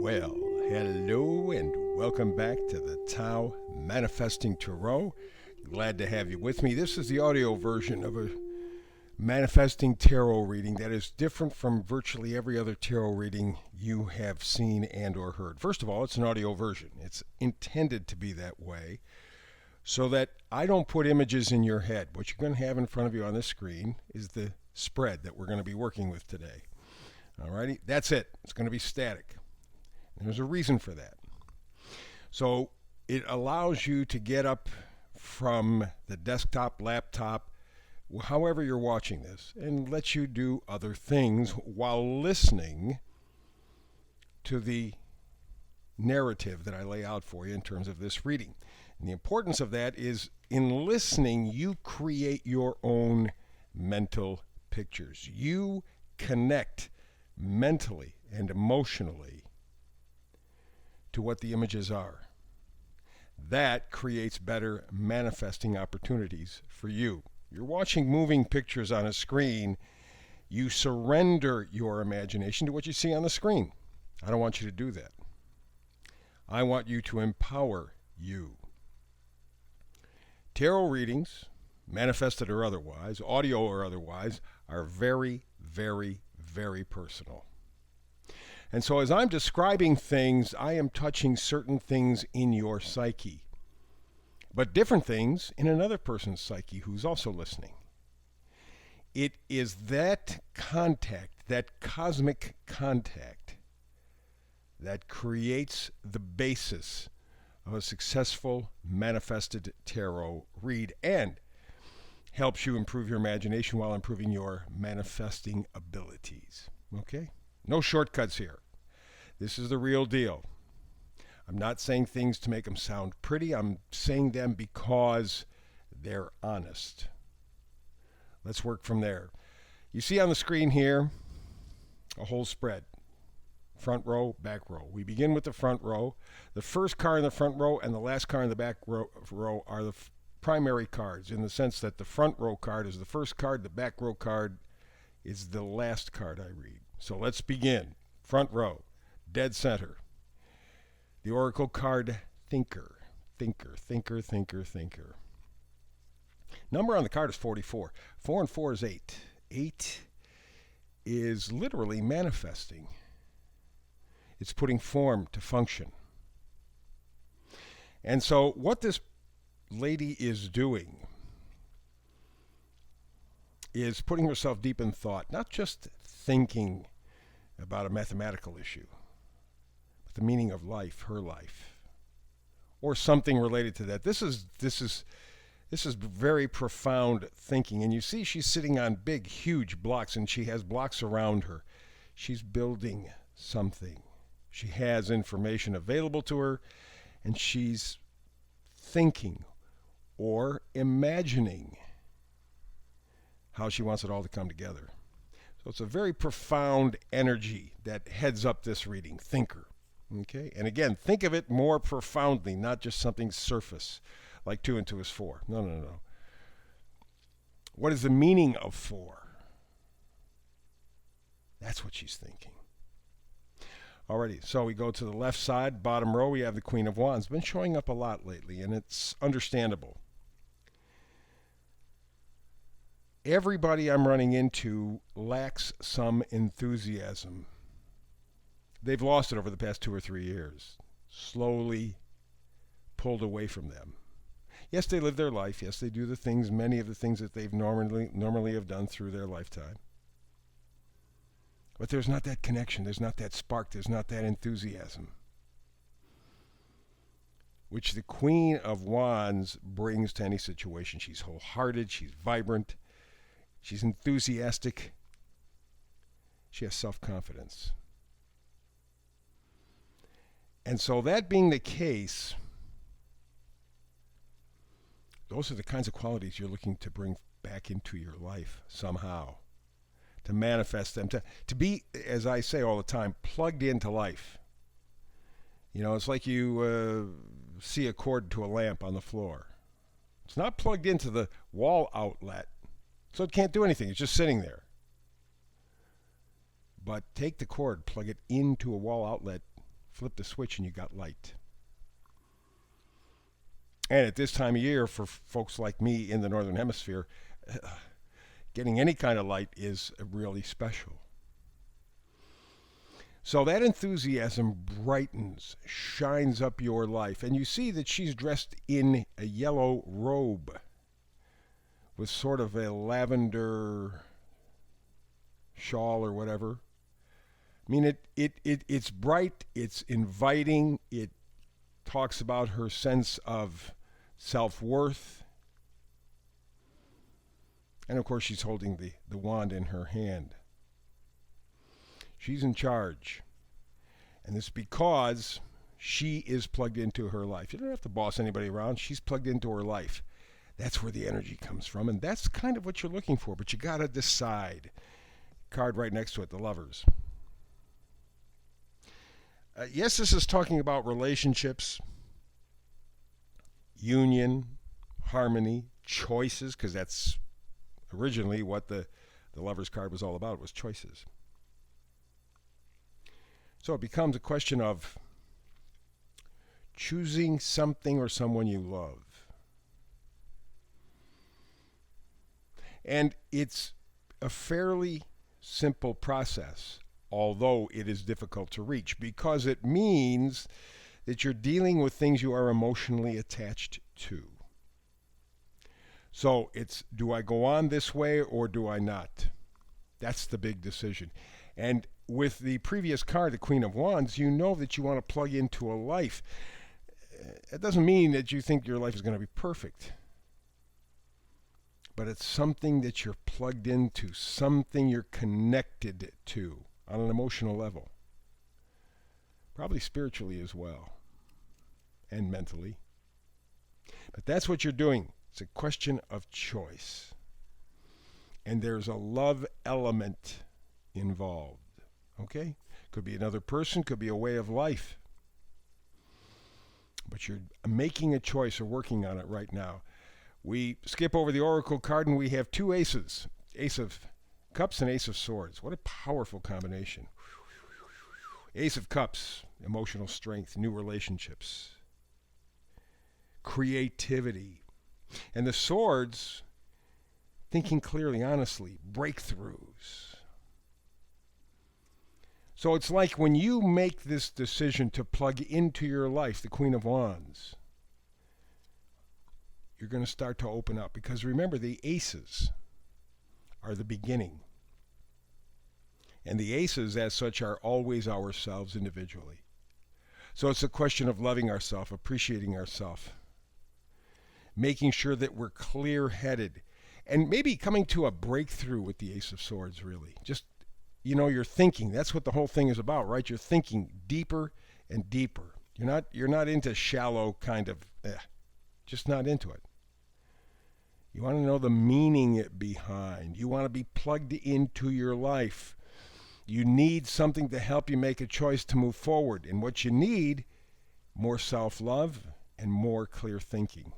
Well, hello and welcome back to the Tao Manifesting Tarot. Glad to have you with me. This is the audio version of a manifesting tarot reading that is different from virtually every other tarot reading you have seen and or heard. First of all, it's an audio version. It's intended to be that way so that I don't put images in your head. What you're going to have in front of you on the screen is the spread that we're going to be working with today. Alrighty, that's it. It's going to be static. There's a reason for that. So it allows you to get up from the desktop, laptop, however you're watching this, and lets you do other things while listening to the narrative that I lay out for you in terms of this reading. And the importance of that is in listening, you create your own mental pictures. You connect mentally and emotionally to what the images are. That creates better manifesting opportunities for you. You're watching moving pictures on a screen. You surrender your imagination to what you see on the screen. I don't want you to do that. I want you to empower you. Tarot readings, manifested or otherwise, audio or otherwise, are very, very, very personal. And so as I'm describing things, I am touching certain things in your psyche, but different things in another person's psyche who's also listening. It is that contact, that cosmic contact, that creates the basis of a successful manifested tarot read and helps you improve your imagination while improving your manifesting abilities. Okay? No shortcuts here. This is the real deal. I'm not saying things to make them sound pretty. I'm saying them because they're honest. Let's work from there. You see on the screen here a whole spread. Front row, back row. We begin with the front row. The first card in the front row and the last card in the back row are the primary cards in the sense that the front row card is the first card, the back row card is the last card I read. So let's begin. Front row, dead center. The oracle card, Thinker. Thinker, thinker, thinker, thinker. Number on the card is 44. 4 and 4 is 8. 8 is literally manifesting. It's putting form to function. And so what this lady is doing is putting herself deep in thought, not just thinking about a mathematical issue, but the meaning of life, her life, or something related to that. This is very profound thinking, and you see she's sitting on big, huge blocks, and she has blocks around her. She's building something. She has information available to her, and she's thinking or imagining how she wants it all to come together. So it's a very profound energy that heads up this reading, Thinker. Okay? And again, think of it more profoundly, not just something surface, like 2 and 2 is 4. No. What is the meaning of 4? That's what she's thinking. Alrighty, so we go to the left side, bottom row, we have the Queen of Wands. Been showing up a lot lately, and it's understandable. Everybody I'm running into lacks some enthusiasm. They've lost it over the past 2 or 3 years. Slowly pulled away from them. Yes, they live their life. Yes, they do many of the things that they've normally have done through their lifetime. But there's not that connection. There's not that spark. There's not that enthusiasm, which the Queen of Wands brings to any situation. She's wholehearted. She's vibrant. She's enthusiastic. She has self-confidence. And so that being the case, those are the kinds of qualities you're looking to bring back into your life somehow, to manifest them, to be, as I say all the time, plugged into life. You know, it's like you see a cord to a lamp on the floor. It's not plugged into the wall outlet, so it can't do anything. It's just sitting there. But take the cord, plug it into a wall outlet flip the switch and you got light. And at this time of year, for folks like me in the Northern Hemisphere, getting any kind of light is really special. So that enthusiasm brightens, shines up your life. And you see that she's dressed in a yellow robe with sort of a lavender shawl or whatever. I mean, it's bright, it's inviting, it talks about her sense of self-worth. And of course, she's holding the wand in her hand. She's in charge. And it's because she is plugged into her life. You don't have to boss anybody around. She's plugged into her life. That's where the energy comes from. And that's kind of what you're looking for. But you got to decide. Card right next to it, the Lovers. Yes, this is talking about relationships, union, harmony, choices, because that's originally what the Lovers card was all about, was choices. So it becomes a question of choosing something or someone you love. And it's a fairly simple process, although it is difficult to reach, because it means that you're dealing with things you are emotionally attached to. So it's, do I go on this way or do I not? That's the big decision. And with the previous card, the Queen of Wands, you know that you want to plug into a life. It doesn't mean that you think your life is going to be perfect. But it's something that you're plugged into, something you're connected to on an emotional level. Probably spiritually as well, and mentally. But that's what you're doing. It's a question of choice. And there's a love element involved. Okay? Could be another person, could be a way of life. But you're making a choice or working on it right now. We skip over the Oracle card and we have two aces. Ace of Cups and Ace of Swords. What a powerful combination. Ace of Cups, emotional strength, new relationships, creativity. And the Swords, thinking clearly, honestly, breakthroughs. So it's like when you make this decision to plug into your life, the Queen of Wands, you're going to start to open up. Because remember, the aces are the beginning. And the aces, as such, are always ourselves individually. So it's a question of loving ourselves, appreciating ourselves, making sure that we're clear-headed, and maybe coming to a breakthrough with the Ace of Swords, really. Just, you're thinking. That's what the whole thing is about, right? You're thinking deeper and deeper. You're not into shallow kind of, just not into it. You want to know the meaning behind. You want to be plugged into your life. You need something to help you make a choice to move forward. And what you need, more self-love and more clear thinking.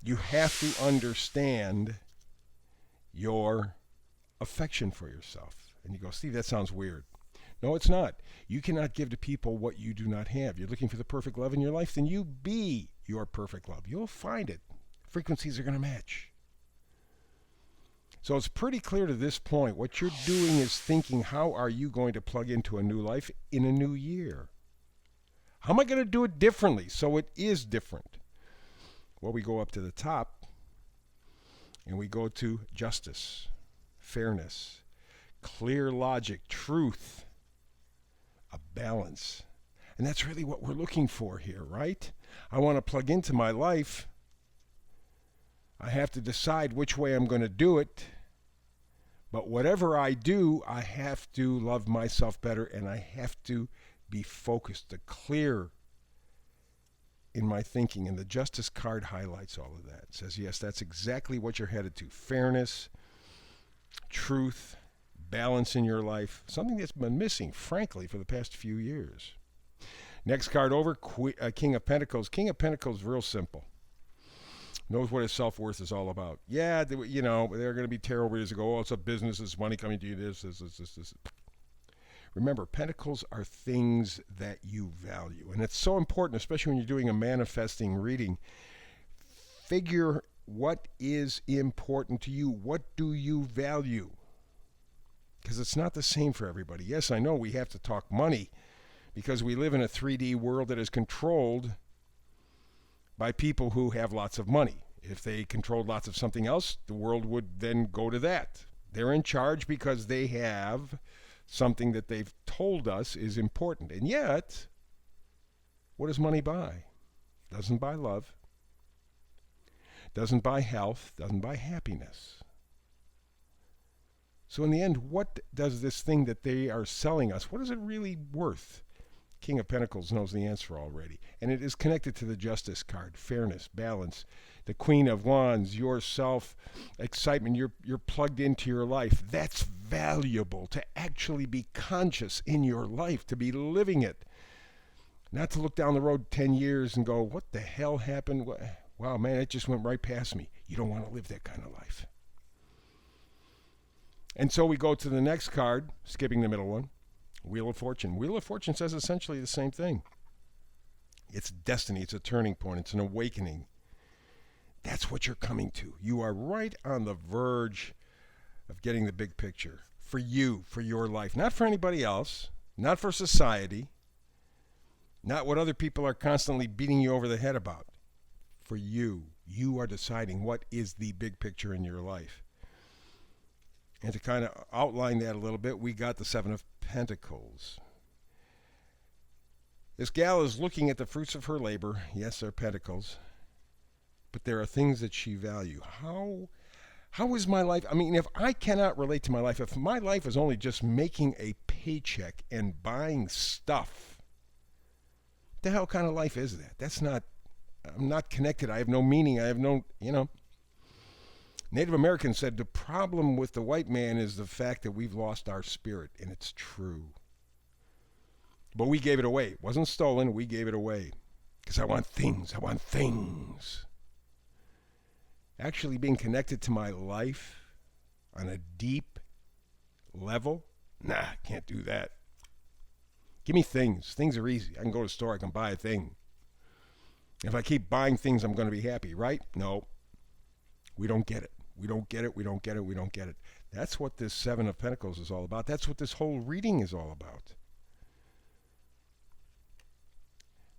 You have to understand your affection for yourself. And you go, Steve, that sounds weird. No, it's not. You cannot give to people what you do not have. You're looking for the perfect love in your life, then you be your perfect love. You'll find it. Frequencies are going to match. So it's pretty clear to this point. What you're doing is thinking, how are you going to plug into a new life in a new year? How am I going to do it differently so it is different? Well, we go up to the top and we go to justice, fairness, clear logic, truth, a balance. And that's really what we're looking for here, right? I want to plug into my life. I have to decide which way I'm going to do it. But whatever I do, I have to love myself better, and I have to be focused, clear in my thinking. And the Justice card highlights all of that. It says, yes, that's exactly what you're headed to. Fairness, truth, balance in your life. Something that's been missing, frankly, for the past few years. Next card over, King of Pentacles. King of Pentacles, real simple. Knows what his self-worth is all about. Yeah, there are going to be terrible years ago. Oh, it's a business, it's money coming to you, this. Remember, pentacles are things that you value. And it's so important, especially when you're doing a manifesting reading. Figure what is important to you. What do you value? Because it's not the same for everybody. Yes, I know we have to talk money because we live in a 3D world that is controlled by people who have lots of money. If they controlled lots of something else, the world would then go to that. They're in charge because they have something that they've told us is important. And yet, what does money buy? Doesn't buy love. Doesn't buy health. Doesn't buy happiness. So in the end, what does this thing that they are selling us, what is it really worth? King of Pentacles knows the answer already. And it is connected to the Justice card. Fairness, balance. The Queen of Wands, yourself, excitement. You're plugged into your life. That's valuable, to actually be conscious in your life, to be living it. Not to look down the road 10 years and go, what the hell happened? Wow, man, it just went right past me. You don't want to live that kind of life. And so we go to the next card, skipping the middle one. Wheel of Fortune. Wheel of Fortune says essentially the same thing. It's destiny. It's a turning point. It's an awakening. That's what you're coming to. You are right on the verge of getting the big picture for you, for your life. Not for anybody else. Not for society. Not what other people are constantly beating you over the head about. For you. You are deciding what is the big picture in your life. And to kind of outline that a little bit, we got the Seven of Pentacles. This gal is looking at the fruits of her labor. Yes, they're pentacles. But there are things that she values. How is my life? I mean, if I cannot relate to my life, if my life is only just making a paycheck and buying stuff, what the hell kind of life is that? That's not, I'm not connected. I have no meaning. I have no, Native Americans said the problem with the white man is the fact that we've lost our spirit, and it's true. But we gave it away. It wasn't stolen. We gave it away. Because I want things. I want things. Actually being connected to my life on a deep level, nah, can't do that. Give me things. Things are easy. I can go to the store. I can buy a thing. If I keep buying things, I'm going to be happy, right? No. We don't get it. We don't get it. We don't get it. We don't get it. That's what this Seven of Pentacles is all about. That's what this whole reading is all about.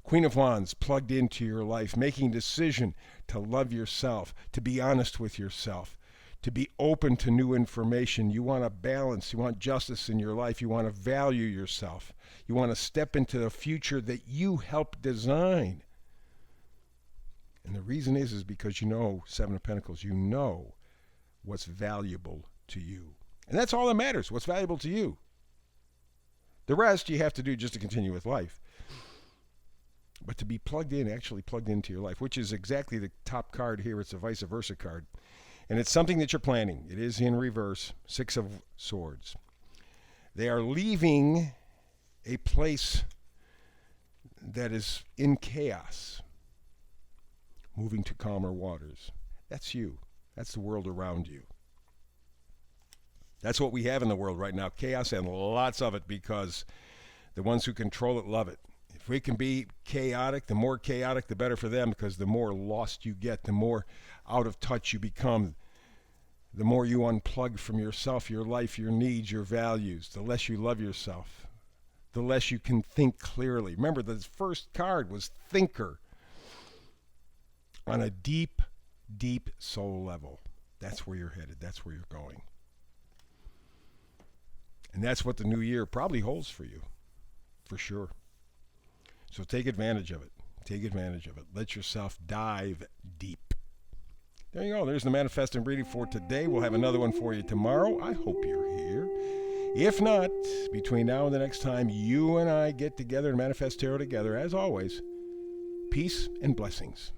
Queen of Wands, plugged into your life, making a decision to love yourself, to be honest with yourself, to be open to new information. You want a balance. You want justice in your life. You want to value yourself. You want to step into the future that you helped design. And the reason is because you know, Seven of Pentacles, you know what's valuable to you. And that's all that matters, what's valuable to you. The rest you have to do just to continue with life. But to be plugged in, actually plugged into your life, which is exactly the top card here. It's a vice versa card. And it's something that you're planning. It is in reverse, Six of Swords. They are leaving a place that is in chaos, moving to calmer waters. That's you. That's the world around you. That's what we have in the world right now, chaos, and lots of it, because the ones who control it love it. If we can be chaotic, the more chaotic, the better for them, because the more lost you get, the more out of touch you become, the more you unplug from yourself, your life, your needs, your values, the less you love yourself, the less you can think clearly. Remember, the first card was thinker. On a deep, deep soul level. That's where you're headed. That's where you're going. And that's what the new year probably holds for you. For sure. So take advantage of it. Take advantage of it. Let yourself dive deep. There you go. There's the manifesting reading for today. We'll have another one for you tomorrow. I hope you're here. If not, between now and the next time you and I get together and manifest tarot together, as always, peace and blessings.